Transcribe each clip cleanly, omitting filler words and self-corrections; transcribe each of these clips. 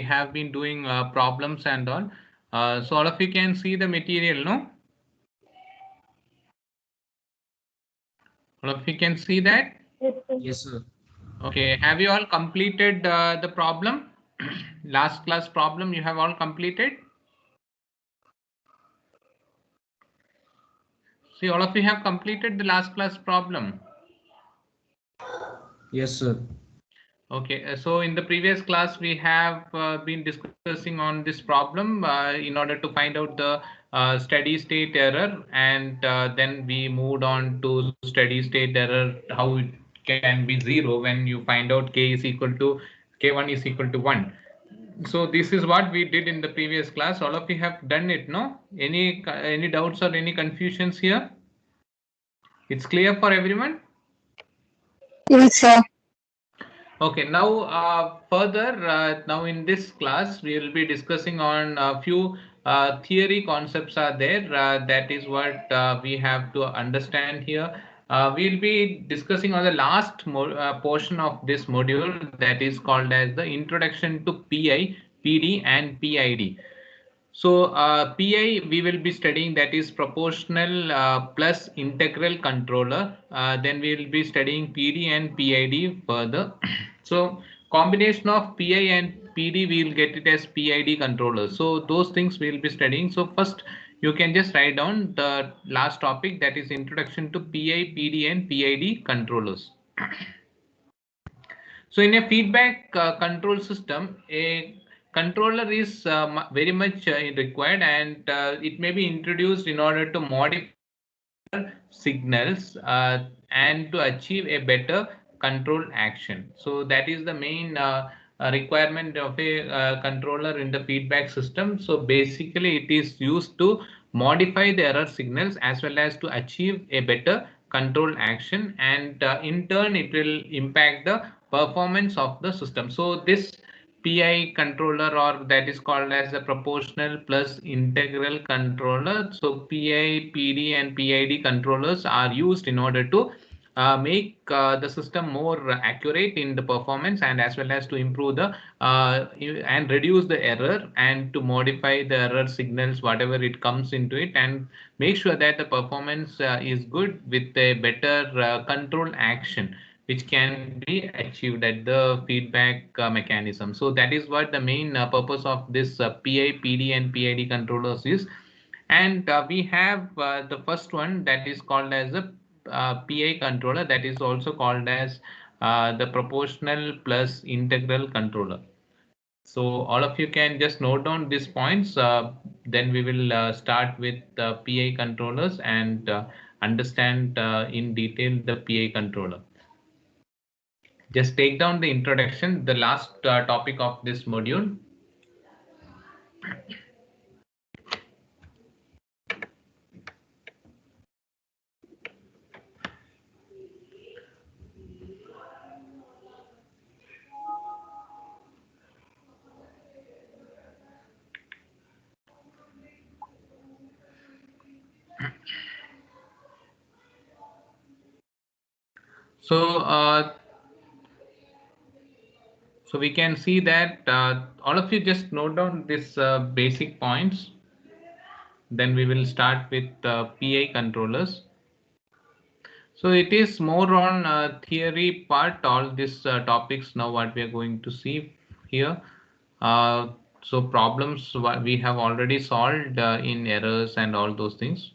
have been doing problems and all. So all of you can see the material, no? All of you can see that? Yes, sir. Okay, have you all completed the problem? Last class problem you have all completed? See, all of you have completed the last class problem. Yes, sir. Okay, so in the previous class we have been discussing on this problem in order to find out the steady state error, and then we moved on to steady state error, how it can be zero when you find out k is equal to k1 is equal to 1. So this is what we did in the previous class. All of you have done it, no? Any doubts or any confusions here? It's clear for everyone? Yes, sir. Okay, now further, now in this class, we will be discussing on a few theory concepts are there. That is what we have to understand here. We'll be discussing on the last portion of this module, that is called as the Introduction to PI, PD and PID. So PI we will be studying, that is proportional plus integral controller. Then we will be studying PD and PID further. So combination of PI and PD we will get it as PID controllers. So those things we will be studying. So first you can just write down the last topic, that is introduction to PI, PD and PID controllers. So in a feedback control system, a controller is very much required, and it may be introduced in order to modify signals and to achieve a better control action. So that is the main requirement of a controller in the feedback system. So basically it is used to modify the error signals as well as to achieve a better control action, and in turn it will impact the performance of the system. So this PI controller, or that is called as a proportional plus integral controller. So PI, PD and PID controllers are used in order to make the system more accurate in the performance, and as well as to improve the and reduce the error, and to modify the error signals whatever it comes into it, and make sure that the performance is good with a better control action which can be achieved at the feedback mechanism. So that is what the main purpose of this PI, PD and PID controllers is. And we have the first one, that is called as a PI controller, that is also called as the proportional plus integral controller. So all of you can just note down these points. Then we will start with PI controllers and understand in detail the PI controller. Just take down the introduction, the last topic of this module. So so we can see that all of you just note down this basic points. Then we will start with PI controllers. So it is more on theory part, all these topics now what we are going to see here. So problems what we have already solved in errors and all those things.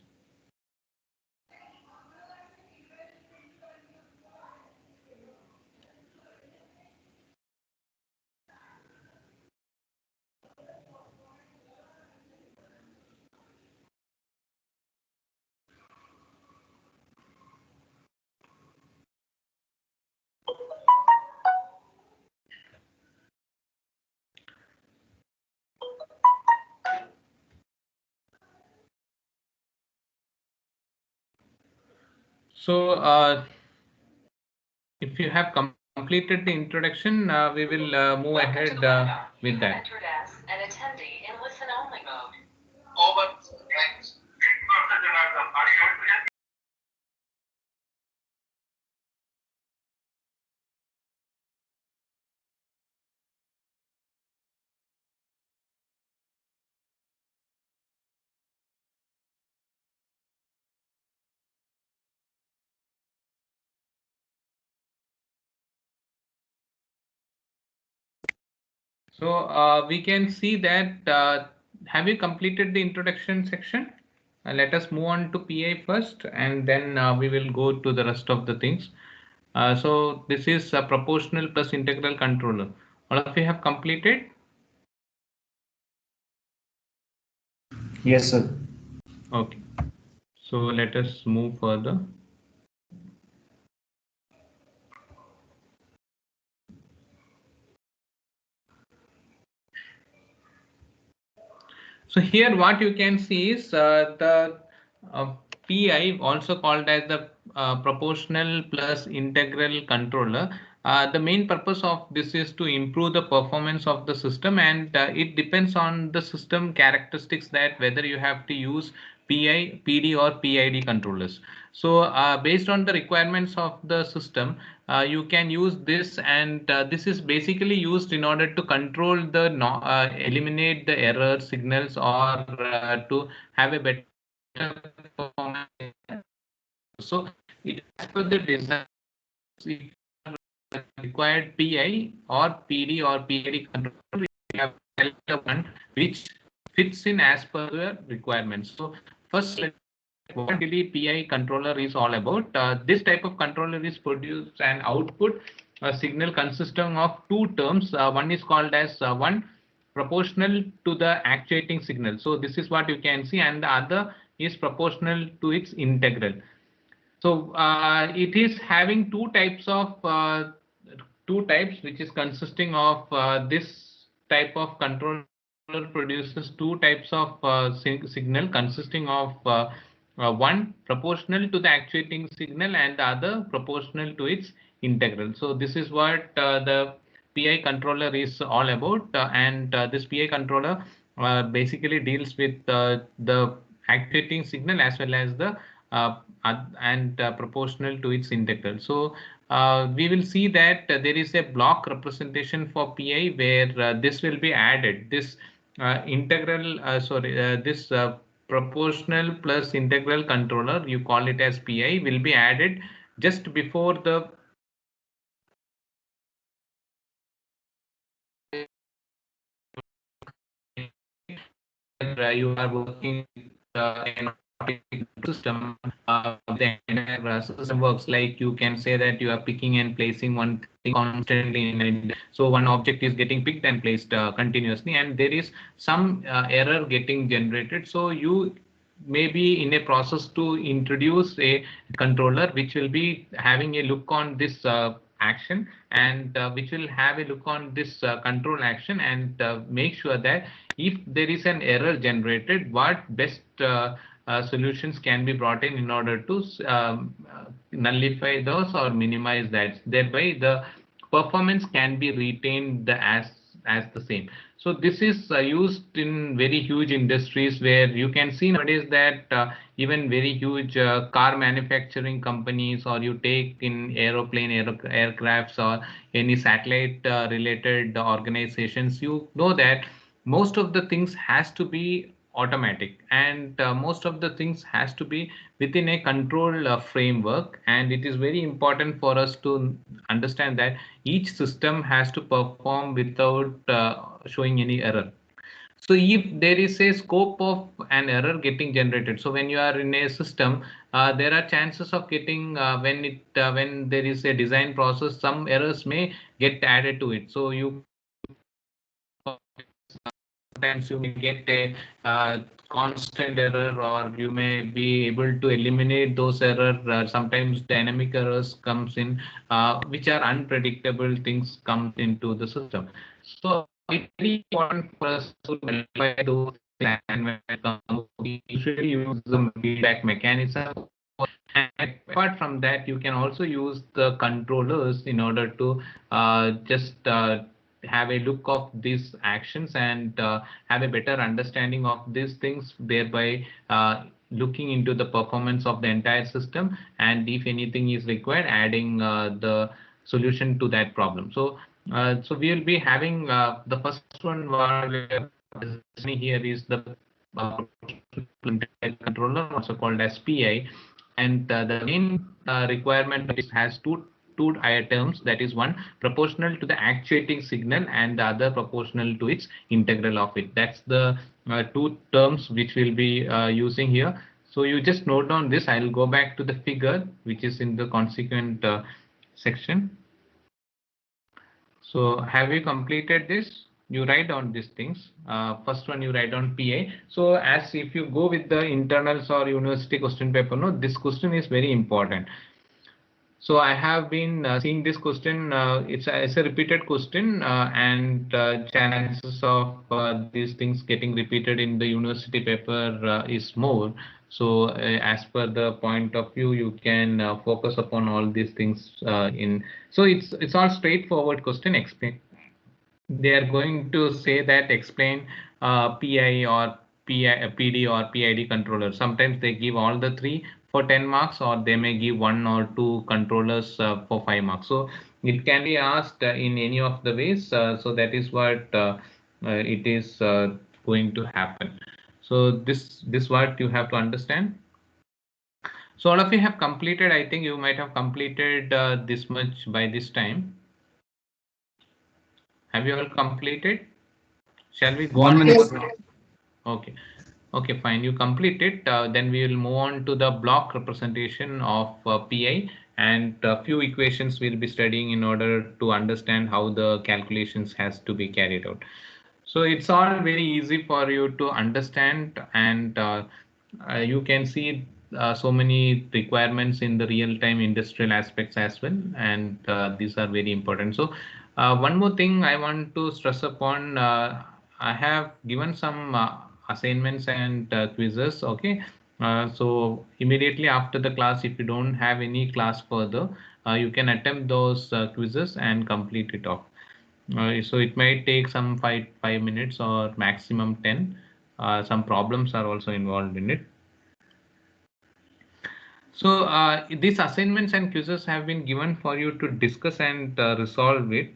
So if you have completed the introduction, we will move ahead with that. An attendee in listen only mode. So we can see that have you completed the introduction section? Let us move on to PI first, and then we will go to the rest of the things. So this is a proportional plus integral controller. All of you have completed? Yes, sir. Okay. So let us move further. So here what you can see is the PI, also called as the proportional plus integral controller. The main purpose of this is to improve the performance of the system, and it depends on the system characteristics that whether you have to use PI, PD or PID controllers. So based on the requirements of the system, you can use this, and this is basically used in order to control the eliminate the error signals, or to have a better performance. So it as per the design, required PI or PD or PID controller, we have the one which fits in as per the requirements. So first, what really PI controller is all about. This type of controller is produce an output signal consisting of two terms. One is called as one proportional to the actuating signal. So this is what you can see, and the other is proportional to its integral. So it is having two types, which is consisting of this type of controller produces two types of signal consisting of one proportional to the actuating signal and the other proportional to its integral. So this is what the PI controller is all about, and this PI controller basically deals with the actuating signal as well as the and proportional to its integral. So we will see that there is a block representation for PI where this will be added. This this proportional plus integral controller, you call it as PI, will be added just before the you are working with an operating system. The entire system works like you can say that you are picking and placing one thing constantly in it. So one object is getting picked and placed continuously, and there is some error getting generated. So you may be in a process to introduce a controller which will be having a look on this action, and which will have a look on this control action, and make sure that if there is an error generated, what best solutions can be brought in order to nullify those or minimize that. Thereby, the performance can be retained as the same. So this is used in very huge industries where you can see nowadays that even very huge car manufacturing companies, or you take in aircrafts or any satellite related organizations, you know that most of the things has to be automatic, and most of the things has to be within a control framework, and it is very important for us to understand that each system has to perform without showing any error. So if there is a scope of an error getting generated, so when you are in a system, there are chances of getting when there is a design process, some errors may get added to it. So you sometimes you may get a constant error, or you may be able to eliminate those errors. Sometimes dynamic errors comes in, which are unpredictable things come into the system. So it's very important for us to verify those, and when it comes, we usually use the feedback mechanism. And apart from that, you can also use the controllers in order to just have a look of these actions, and have a better understanding of these things, thereby looking into the performance of the entire system, and if anything is required, adding the solution to that problem. So so we will be having the first one here is the controller, also called as PI, and the main requirement is has two two terms, that is one proportional to the actuating signal and the other proportional to its integral of it. That's the two terms which we'll be using here. So you just note down this. I'll go back to the figure which is in the consequent section. So have you completed this? You write down these things. First one, you write down PI. So as if you go with the internals or university question paper, no, this question is very important. So I have been seeing this question. It's a repeated question, and chances of these things getting repeated in the university paper is more. So as per the point of view, you can focus upon all these things in. So it's all straightforward question. Explain. They are going to say that explain PI or PD or PID controller. Sometimes they give all the three for 10 marks, or they may give one or two controllers for 5 marks. So it can be asked in any of the ways. So that is what it is going to happen. So this what you have to understand. So all of you have completed. I think you might have completed this much by this time. Have you all completed? Shall we go 1 on? minute. Okay. Okay, fine. You complete it. Then we will move on to the block representation of PI, and a few equations we'll be studying in order to understand how the calculations has to be carried out. So it's all very easy for you to understand, and you can see so many requirements in the real-time industrial aspects as well, and these are very important. So one more thing I want to stress upon, I have given some assignments and quizzes. Okay, so immediately after the class, if you don't have any class further, you can attempt those quizzes and complete it off. So it might take some five minutes or maximum 10. Some problems are also involved in it. So these assignments and quizzes have been given for you to discuss and resolve it.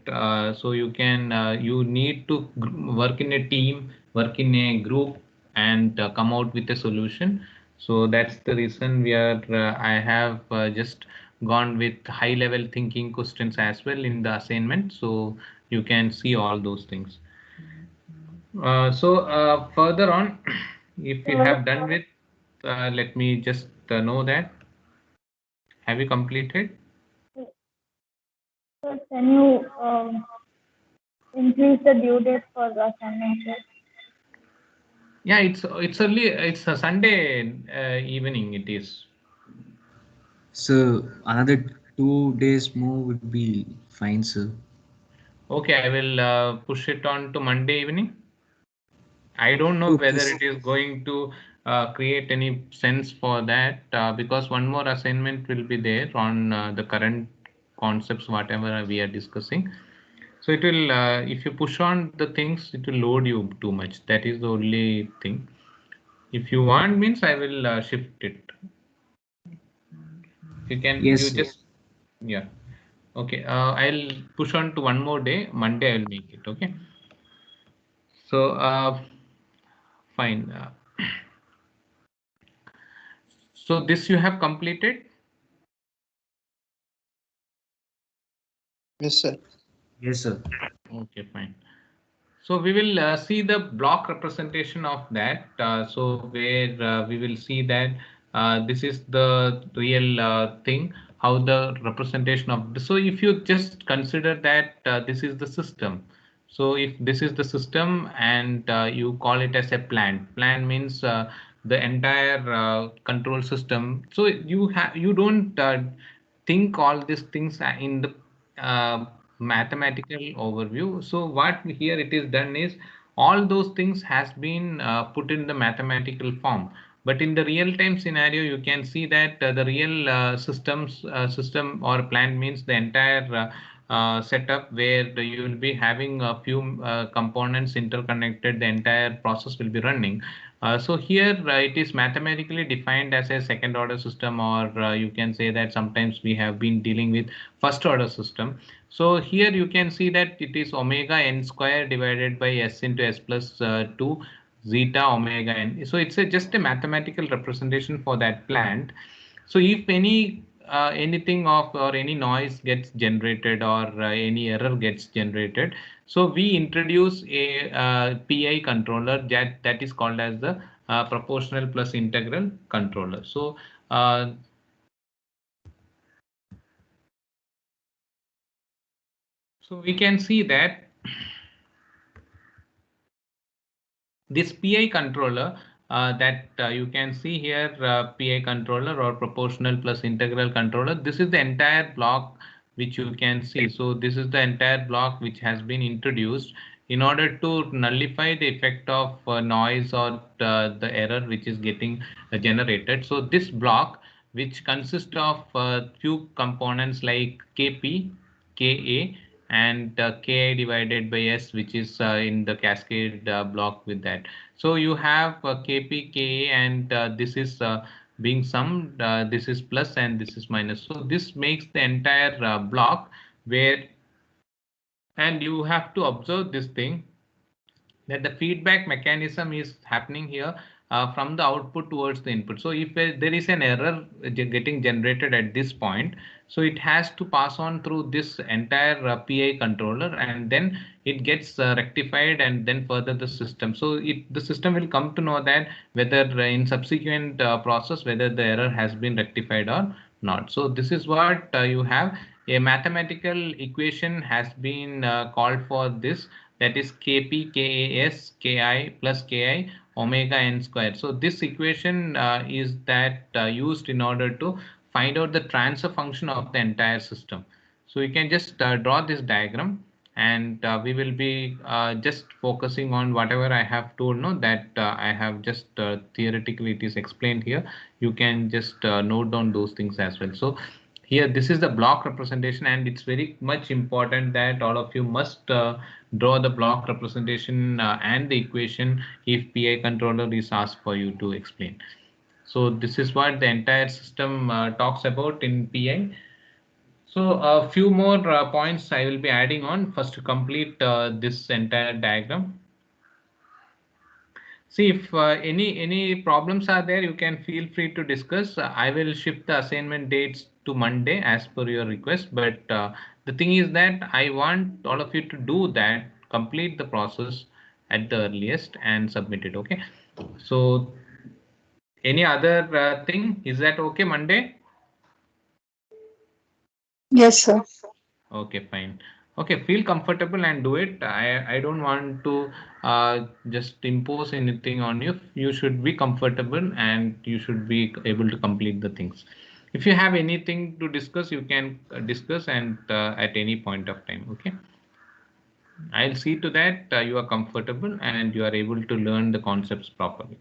So you can you need to work in a team, work in a group, and come out with a solution. So that's the reason we are. I have just gone with high level thinking questions as well in the assignment. So you can see all those things. So further on, if you have done with, let me just know that. Have you completed? So can you increase the due date for the assignment? Yeah, it's only it's a Sunday evening. It is. So another 2 days more would be fine, sir. Okay, I will push it on to Monday evening. I don't know Okay, whether sir. it is going to create any sense for that because one more assignment will be there on the current concepts, whatever we are discussing. So it will, if you push on the things, it will load you too much. That is the only thing. If you want, means I will shift it. You can, Yes, you sir. just, yeah. Okay, I'll push on to one more day. Monday I'll make it. Okay. So fine. So this you have completed. Yes, sir. Yes, sir. Okay, fine. So we will see the block representation of that. So where we will see that this is the real thing, how the representation of. So if you just consider that this is the system. So if this is the system and you call it as a plant, plant means the entire control system. So you don't think all these things in the mathematical overview. So what here it is done is all those things has been put in the mathematical form. But in the real time scenario, you can see that the real system or plant means the entire setup where you will be having a few components interconnected, the entire process will be running. So here it is mathematically defined as a second order system, or you can say that sometimes we have been dealing with first order system. So here you can see that it is omega n square divided by s into s plus 2 zeta omega n. So it's just a mathematical representation for that plant. So if any anything of or any noise gets generated or any error gets generated, so we introduce a PI controller that is called as the proportional plus integral controller. So we can see that this PI controller that you can see here, PI controller or proportional plus integral controller, this is the entire block which you can see. So this is the entire block which has been introduced in order to nullify the effect of noise or the error which is getting generated. So this block, which consists of few components like KP, KA, and Ki divided by S, which is in the cascade block with that. So you have Kp, Ka, and this is being summed, this is plus and this is minus. So this makes the entire block where, and you have to observe this thing, that the feedback mechanism is happening here from the output towards the input. So if there is an error getting generated at this point, so it has to pass on through this entire PI controller, and then it gets rectified, and then further the system. So the system will come to know that whether in subsequent process whether the error has been rectified or not. So this is what you have. A mathematical equation has been called for this, that is Kp, Kas, Ki plus Ki omega n square. So this equation is that used in order to find out the transfer function of the entire system. So you can just draw this diagram, and we will be just focusing on whatever I have told, no, that I have just theoretically it is explained here. You can just note down those things as well. So here this is the block representation, and it's very much important that all of you must draw the block representation and the equation if PI controller is asked for you to explain. So this is what the entire system talks about in PI. So a few more points I will be adding on first to complete this entire diagram. See, if any problems are there, you can feel free to discuss. I will shift the assignment dates to Monday as per your request. But the thing is that I want all of you to do that, complete the process at the earliest and submit it. Okay. So any other thing? Is that okay, Monday? Yes, sir. Okay, fine. Okay, feel comfortable and do it. I don't want to just impose anything on you. You should be comfortable and you should be able to complete the things. If you have anything to discuss, you can discuss and at any point of time. Okay. I'll see to that you are comfortable and you are able to learn the concepts properly.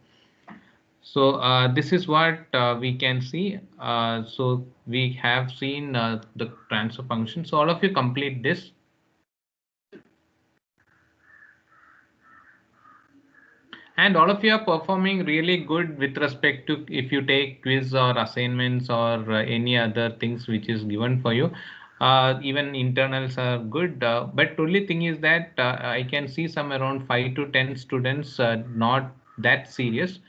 So this is what we can see. So we have seen the transfer function. So all of you complete this. And all of you are performing really good with respect to if you take quiz or assignments or any other things which is given for you. Even internals are good, but only thing is that I can see some around 5 to 10 students not that serious.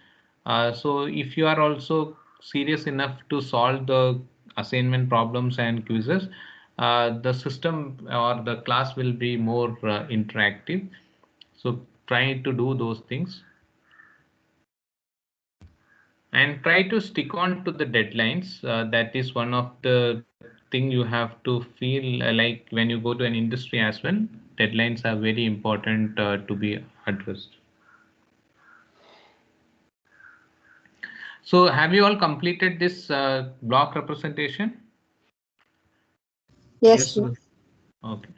So if you are also serious enough to solve the assignment problems and quizzes, the system or the class will be more interactive. So try to do those things. And try to stick on to the deadlines. That is one of the thing you have to feel like when you go to an industry as well. Deadlines are very important to be addressed. So have you all completed this block representation? Yes, sir. Okay.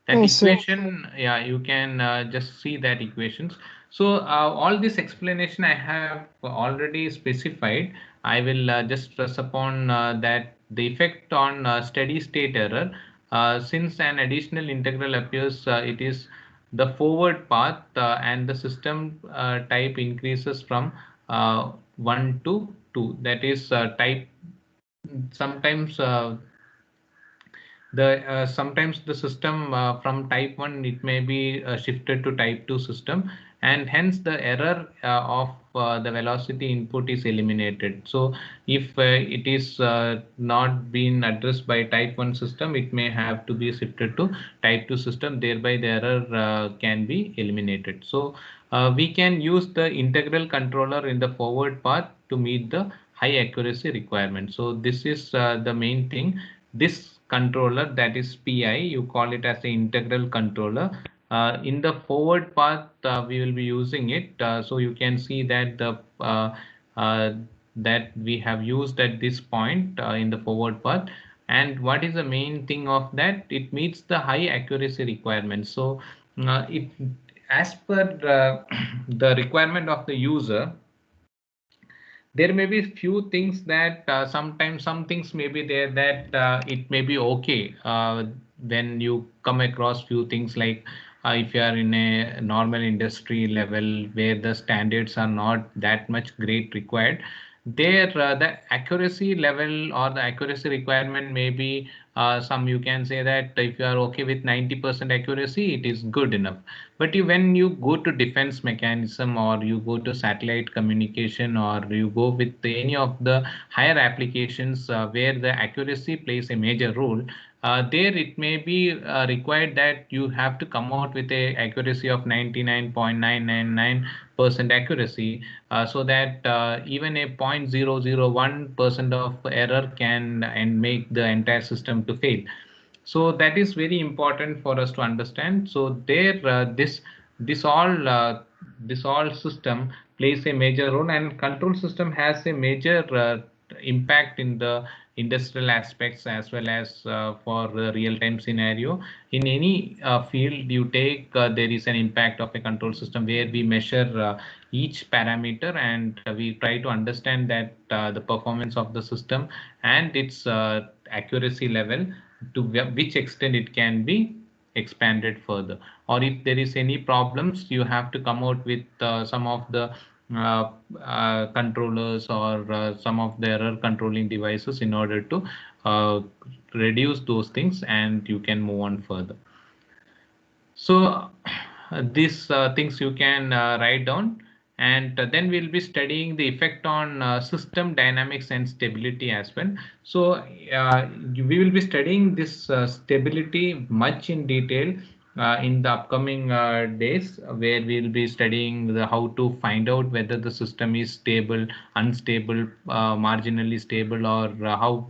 That Yes, sir. equation, yeah, you can just see that equations. So all this explanation I have already specified. I will just stress upon that the effect on steady state error, since an additional integral appears, it is the forward path and the system type increases from 1 to 2. That is type sometimes sometimes the system from type 1 it may be shifted to type 2 system, and hence the error of the velocity input is eliminated. So if it is not been addressed by type 1 system, it may have to be shifted to type 2 system, thereby the error can be eliminated. So we can use the integral controller in the forward path to meet the high accuracy requirement. So this is the main thing. This controller, that is PI, you call it as the integral controller. In the forward path, we will be using it. So you can see that the that we have used at this point in the forward path. And what is the main thing of that? It meets the high accuracy requirements. So it, as per the requirement of the user, there may be few things that sometimes some things may be there that it may be okay when you come across few things like if you are in a normal industry level where the standards are not that much great required, there the accuracy level or the accuracy requirement may be some, you can say that if you are okay with 90% accuracy, it is good enough. But when you go to defense mechanism, or you go to satellite communication, or you go with any of the higher applications where the accuracy plays a major role, there it may be required that you have to come out with a accuracy of 99.999% accuracy, so that even a 0.001% of error can and make the entire system to fail. So that is very important for us to understand. So there this all system plays a major role, and control system has a major impact in the industrial aspects as well as for the real-time scenario. In any field you take, there is an impact of a control system where we measure each parameter, and we try to understand that the performance of the system and its accuracy level, to which extent it can be expanded further, or if there is any problems, you have to come out with some of the controllers or some of the error controlling devices in order to reduce those things, and you can move on further. So these things you can write down, and then we'll be studying the effect on system dynamics and stability as well. So we will be studying this stability much in detail in the upcoming days, where we'll be studying how to find out whether the system is stable, unstable, marginally stable, or how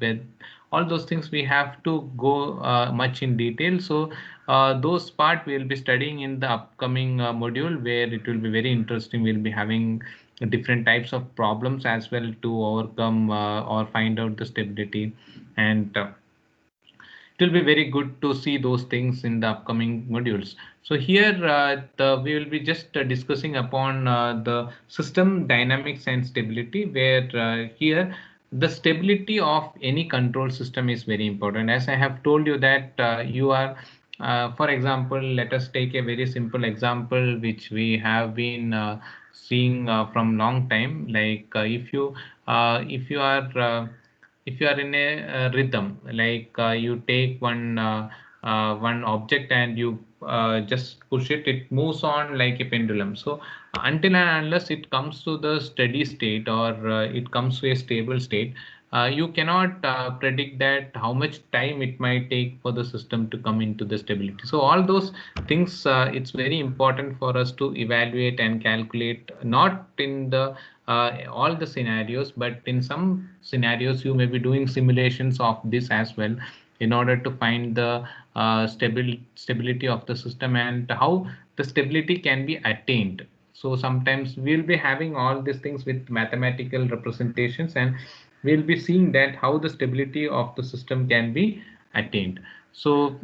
all those things we have to go much in detail. So those part we'll be studying in the upcoming module, where it will be very interesting. We'll be having different types of problems as well to overcome or find out the stability, and it will be very good to see those things in the upcoming modules. So here we will be just discussing upon the system dynamics and stability, where here the stability of any control system is very important. As I have told you that you are for example, let us take a very simple example which we have been seeing from long time. Like if you are in a rhythm, like you take one object and you just push it, it moves on like a pendulum. So until and unless it comes to the steady state, or it comes to a stable state, you cannot predict that how much time it might take for the system to come into the stability. So all those things, it's very important for us to evaluate and calculate, not in the all the scenarios, but in some scenarios you may be doing simulations of this as well, in order to find the stability of the system and how the stability can be attained. So sometimes we'll be having all these things with mathematical representations, and we'll be seeing that how the stability of the system can be attained. So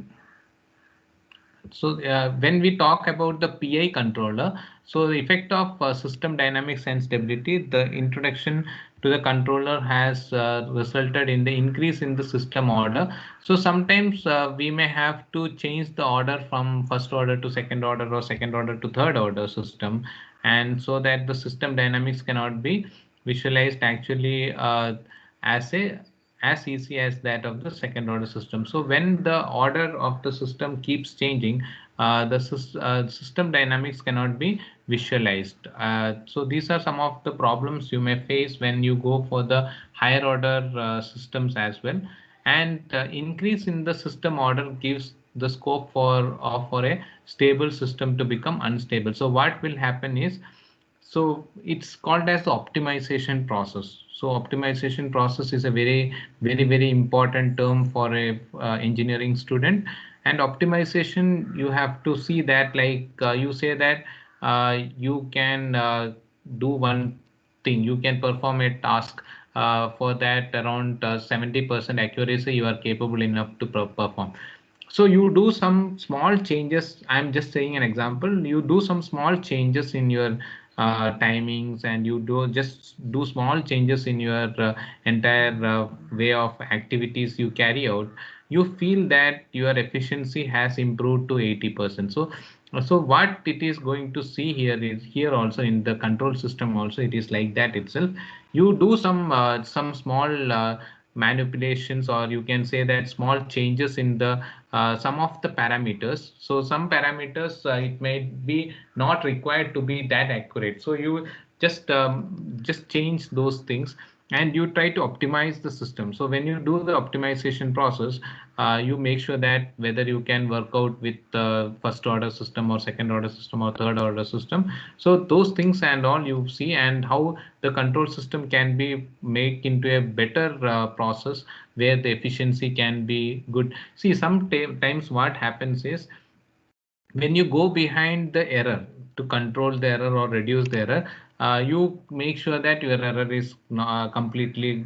when we talk about the PI controller, so the effect of system dynamics and stability, the introduction to the controller has resulted in the increase in the system order. So sometimes we may have to change the order from first order to second order, or second order to third order system, and so that the system dynamics cannot be visualized actually as as easy as that of the second order system. So when the order of the system keeps changing, the system dynamics cannot be visualized. So these are some of the problems you may face when you go for the higher order systems as well. And increase in the system order gives the scope for a stable system to become unstable. So what will happen is, so it's called as the optimization process. So optimization process is a very important term for a engineering student. And optimization, you have to see that, like you say that you can do one thing, you can perform a task for that around 70% accuracy you are capable enough to perform. So you do some small changes. I'm just saying an example. You do some small changes in your timings, and you do small changes in your entire way of activities you carry out. You feel that your efficiency has improved to 80%. So what it is going to see here is, here also in the control system also it is like that itself. You do some small manipulations, or you can say that small changes in the some of the parameters. So some parameters it may be not required to be that accurate. So you just change those things, and you try to optimize the system. So when you do the optimization process, you make sure that whether you can work out with first order system or second order system or third order system. So those things and all you see, and how the control system can be make into a better process where the efficiency can be good. See, sometimes what happens is, when you go behind the error to control the error or reduce the error, you make sure that your error is completely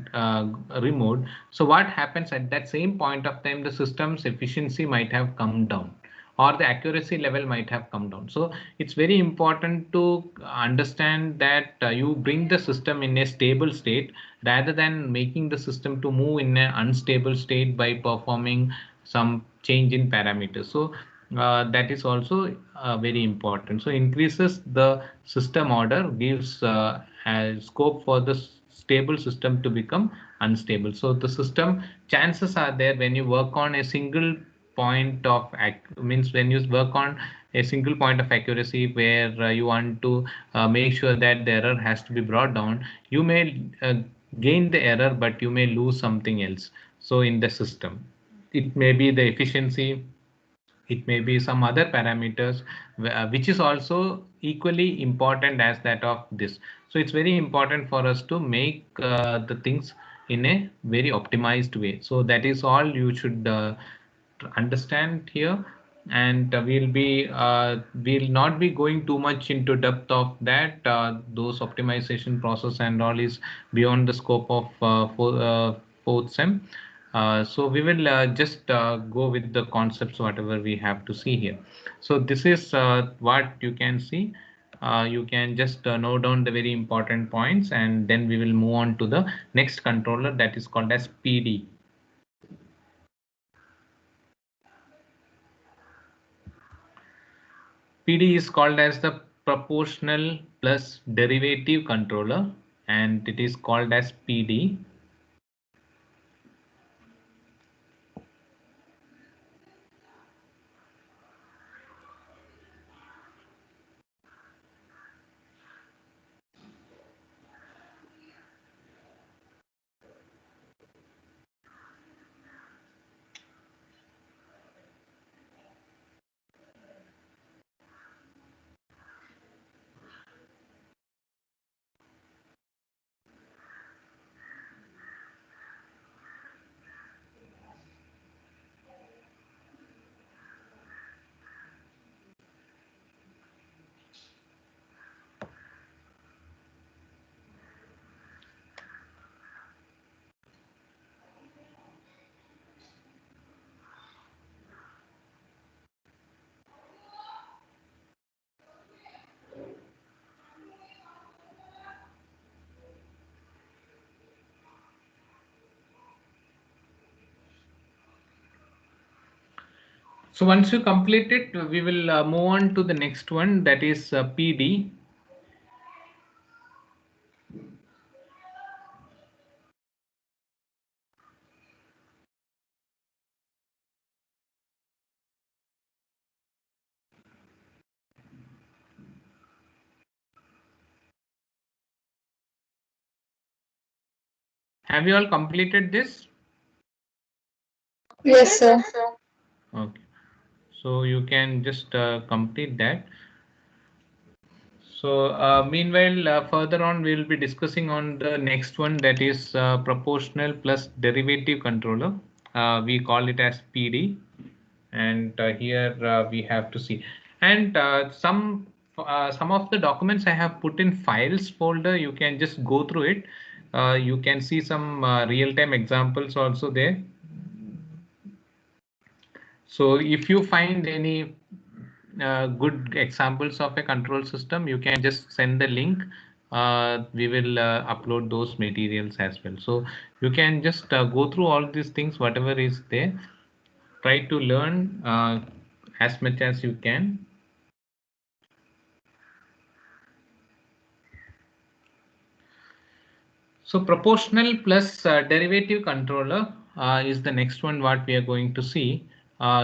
removed. So what happens at that same point of time, the system's efficiency might have come down, or the accuracy level might have come down. So it's very important to understand that you bring the system in a stable state rather than making the system to move in an unstable state by performing some change in parameters. So that is also very important. So increases the system order, gives a scope for the stable system to become unstable. So the system, chances are there when you work on a single point of means when you work on a single point of accuracy where you want to make sure that the error has to be brought down, you may gain the error, but you may lose something else. So in the system, it may be the efficiency, it may be some other parameters which is also equally important as that of this. So it's very important for us to make the things in a very optimized way. So that is all you should understand here. And we'll not be going too much into depth of that. Those optimization process and all is beyond the scope of fourth sem. So we will just go with the concepts whatever we have to see here. So this is what you can see. You can just note down the very important points, and then we will move on to the next controller, that is called as PD. PD is called as the proportional plus derivative controller, and it is called as PD. So once you complete it, we will move on to the next one, that is PD. Have you all completed this? Yes, sir. Okay, so you can just complete that. So meanwhile, further on, we will be discussing on the next one, that is proportional plus derivative controller. We call it as PD, and here we have to see. And some of the documents I have put in files folder. You can just go through it. You can see some real-time examples also there. So if you find any good examples of a control system, you can just send the link. We will upload those materials as well. So you can just go through all these things, whatever is there. Try to learn as much as you can. So proportional plus derivative controller is the next one what we are going to see.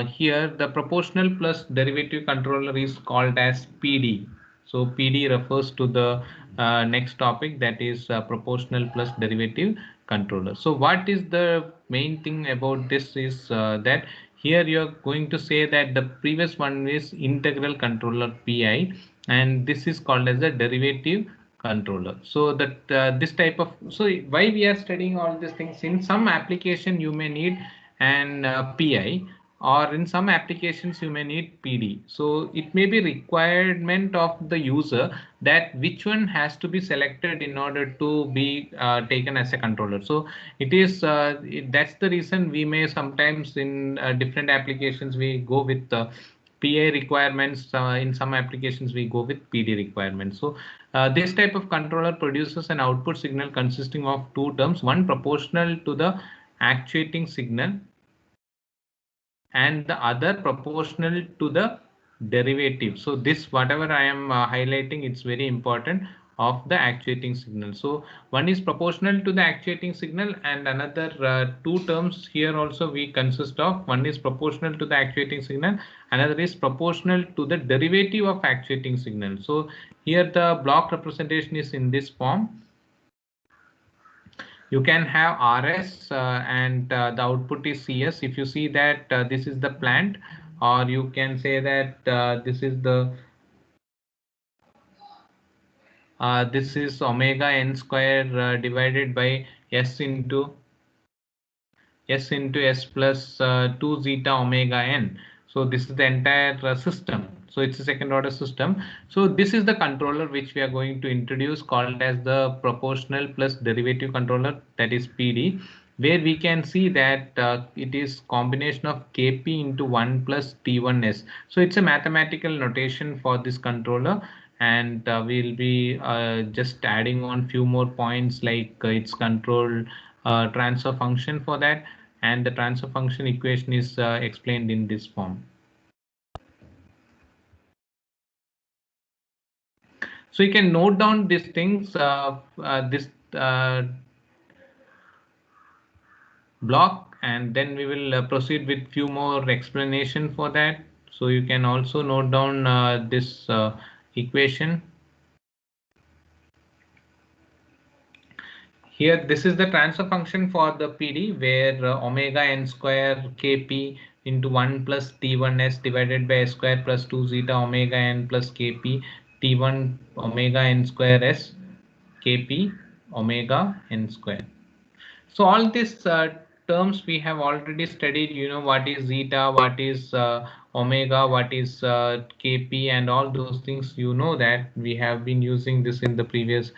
Here the proportional plus derivative controller is called as PD. So PD refers to the next topic, that is proportional plus derivative controller. So what is the main thing about this is that here you are going to say that the previous one is integral controller PI, and this is called as a derivative controller. So that this type of, so why we are studying all these things, in some application you may need an PI, or in some applications you may need PD. So it may be requirement of the user that which one has to be selected in order to be taken as a controller. So it is that's the reason we may sometimes in different applications we go with PA requirements. In some applications we go with PD requirements. So this type of controller produces an output signal consisting of two terms, one proportional to the actuating signal and the other proportional to the derivative. So this whatever I am highlighting, it's very important, of the actuating signal. So one is proportional to the actuating signal, and another two terms here also we consist of. One is proportional to the actuating signal, another is proportional to the derivative of actuating signal. So here the block representation is in this form. You can have RS and the output is CS. If you see that this is the plant, or you can say that this is omega n square divided by S plus 2 zeta omega n. So this is the entire system. So it's a second order system. So this is the controller which we are going to introduce, called as the proportional plus derivative controller, that is PD, where we can see that it is combination of Kp into 1 plus T1s. So it's a mathematical notation for this controller, and we'll be just adding on few more points, like its control transfer function for that, and the transfer function equation is explained in this form. So you can note down these things, this block, and then we will proceed with few more explanation for that. So you can also note down this equation. Here, this is the transfer function for the PD, where omega n square Kp into 1 plus T1s divided by S square plus 2 zeta omega n plus Kp T1 omega n square S Kp omega n square. So all these terms we have already studied. You know what is zeta, what is omega, what is Kp, and all those things. You know that we have been using this in the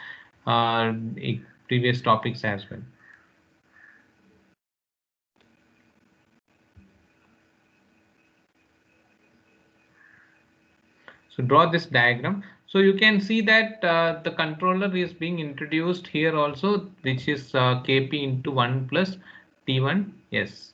uh, previous topics as well. So draw this diagram. So you can see that the controller is being introduced here also, which is Kp into 1 plus T1. Yes.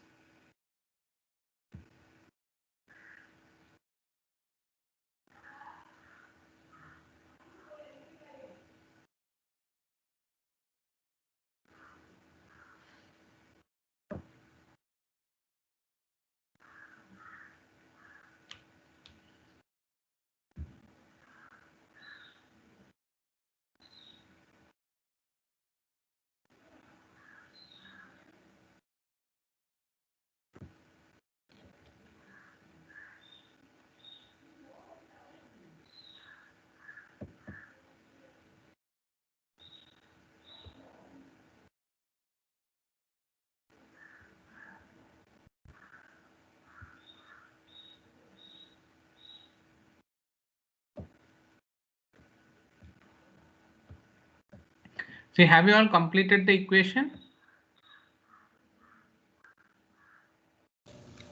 So have you all completed the equation?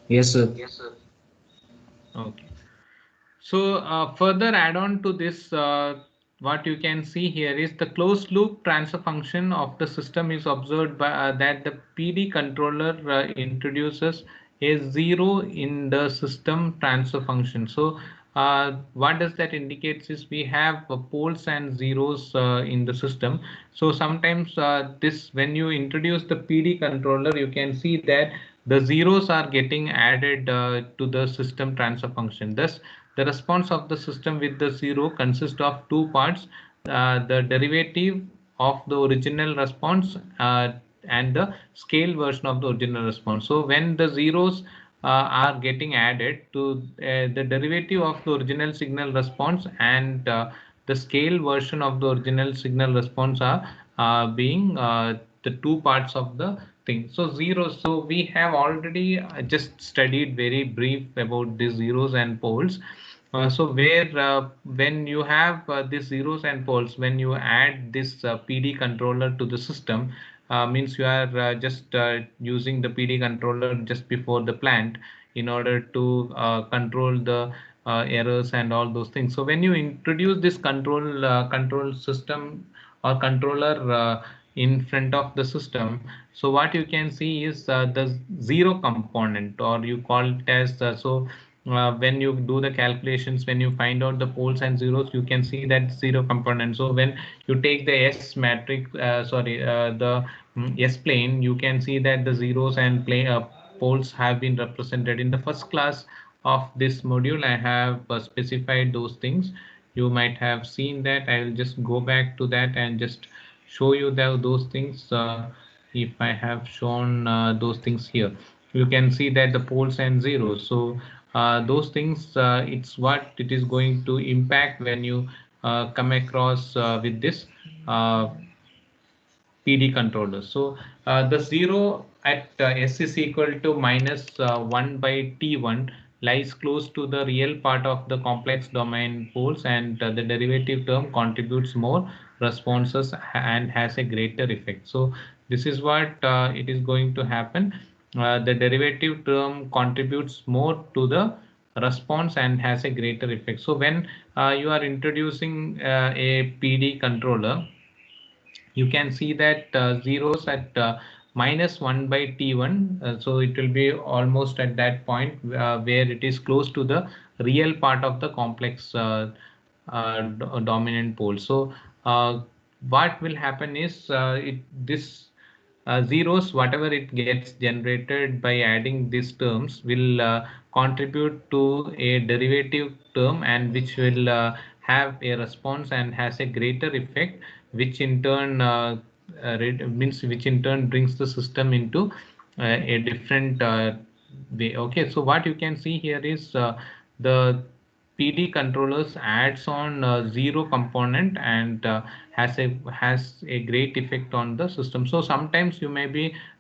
Yes, sir. Okay. So further add on to this, what you can see here is the closed loop transfer function of the system is observed by that the PD controller introduces a zero in the system transfer function. So what does that indicates is we have poles and zeros in the system. So sometimes this when you introduce the PD controller, you can see that the zeros are getting added to the system transfer function. Thus the response of the system with the zero consists of two parts, the derivative of the original response and the scale version of the original response. So when the zeros are getting added to the derivative of the original signal response and the scale version of the original signal response are being the two parts of the thing. So zeros, so we have already just studied very brief about the zeros and poles. So where when you have these zeros and poles, when you add this PD controller to the system, means you are just using the PD controller just before the plant in order to control the errors and all those things. So when you introduce this control system or controller in front of the system, so what you can see is the zero component, or you call it as when you do the calculations, when you find out the poles and zeros, you can see that zero component. So when you take the S matrix, the S plane, you can see that the zeros and poles have been represented in the first class of this module. I have specified those things. You might have seen that. I will just go back to that and just show you those things. If I have shown those things here, you can see that the poles and zeros. So those things, it's what it is going to impact when you come across with this PD controller. So the zero at S is equal to minus 1 by T1 lies close to the real part of the complex domain poles, and the derivative term contributes more responses and has a greater effect. So this is what it is going to happen. The derivative term contributes more to the response and has a greater effect. So when you are introducing a PD controller, you can see that zeros at minus 1 by T1. So it will be almost at that point where it is close to the real part of the complex dominant pole. So what will happen is this zeros, whatever it gets generated by adding these terms, will contribute to a derivative term, and which will have a response and has a greater effect, which in turn means which in turn brings the system into a different way. Okay, so what you can see here is the PD controllers adds on zero component and has a great effect on the system. So sometimes you may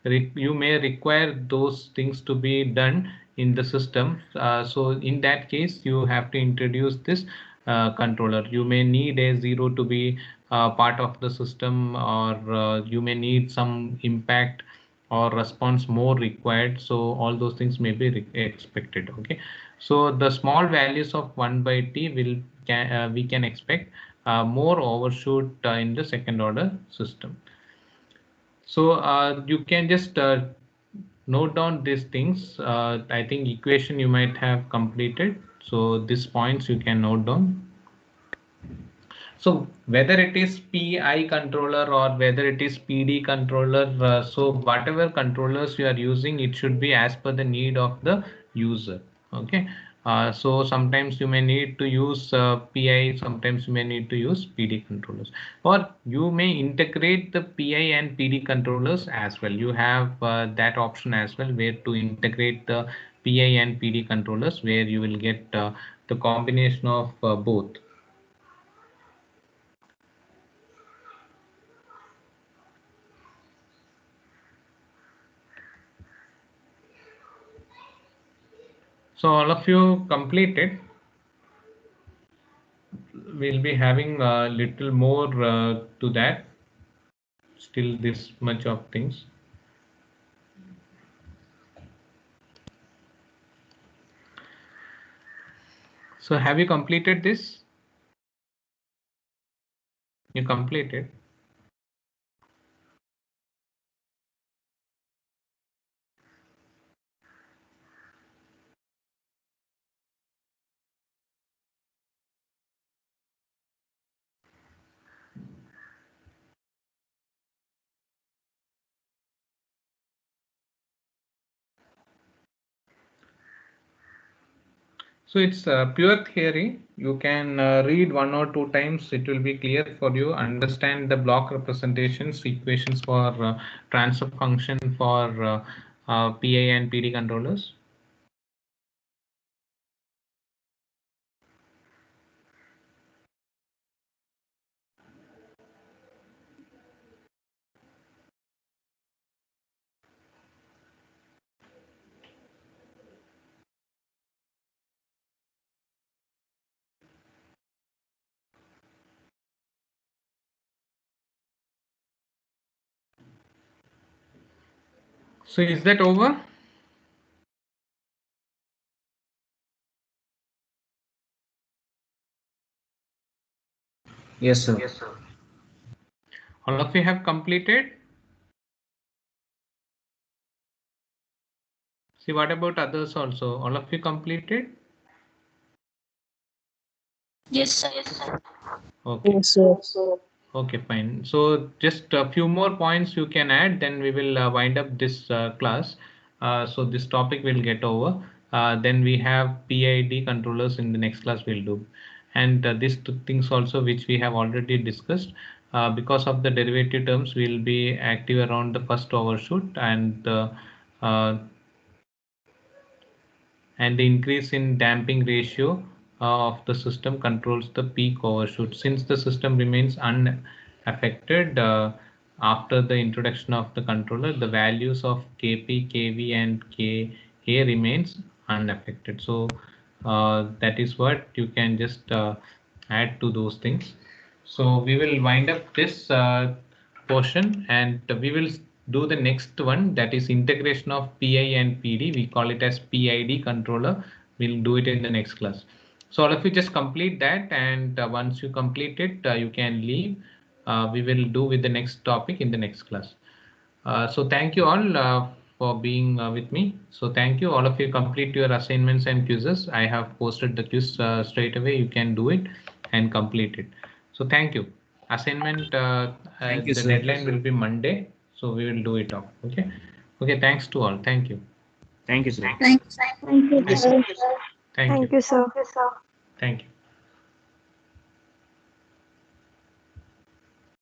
require those things to be done in the system. So in that case, you have to introduce this controller. You may need a zero to be part of the system, or you may need some impact or response more required. So all those things may be expected. Okay, so the small values of 1 by t we can expect more overshoot in the second order system. So you can just note down these things. I think equation you might have completed, so these points you can note down. So whether it is PI controller or whether it is PD controller, so whatever controllers you are using, it should be as per the need of the user. Okay. So sometimes you may need to use PI, sometimes you may need to use PD controllers, or you may integrate the PI and PD controllers as well. You have that option as well, where to integrate the PI and PD controllers, where you will get the combination of both. So all of you completed. We'll be having a little more to that. till this much of things. So have you completed this? You completed. So it's pure theory. You can read 1 or 2 times. It will be clear for you. Understand the block representations, equations for transfer function for PI and PD controllers. So is that over? Yes, sir. Yes, sir. All of you have completed? See, what about others also? All of you completed? Yes, sir. Yes, sir. Okay. Yes, sir. Okay, fine. So just a few more points you can add, then we will wind up this class. So this topic will get over. Then we have PID controllers in the next class we'll do. And these two things also which we have already discussed. Because of the derivative terms, we'll be active around the first overshoot and the increase in damping ratio of the system controls the peak overshoot. Since the system remains unaffected after the introduction of the controller, the values of Kp, Kv and Ka remains unaffected. So that is what you can just add to those things. So we will wind up this portion and we will do the next one, that is integration of PI and PD. We call it as PID controller. We'll do it in the next class. So all of you just complete that, and once you complete it, you can leave. We will do with the next topic in the next class. So thank you all for being with me. So thank you. All of you complete your assignments and quizzes. I have posted the quiz straight away. You can do it and complete it. So thank you. Assignment, Thank you, the sir. deadline will be Monday. So we will do it up. Okay. Okay. Thanks to all. Thank you. Thank you, sir. Thank you, sir. Thank you. Thank you, sir. Thank you.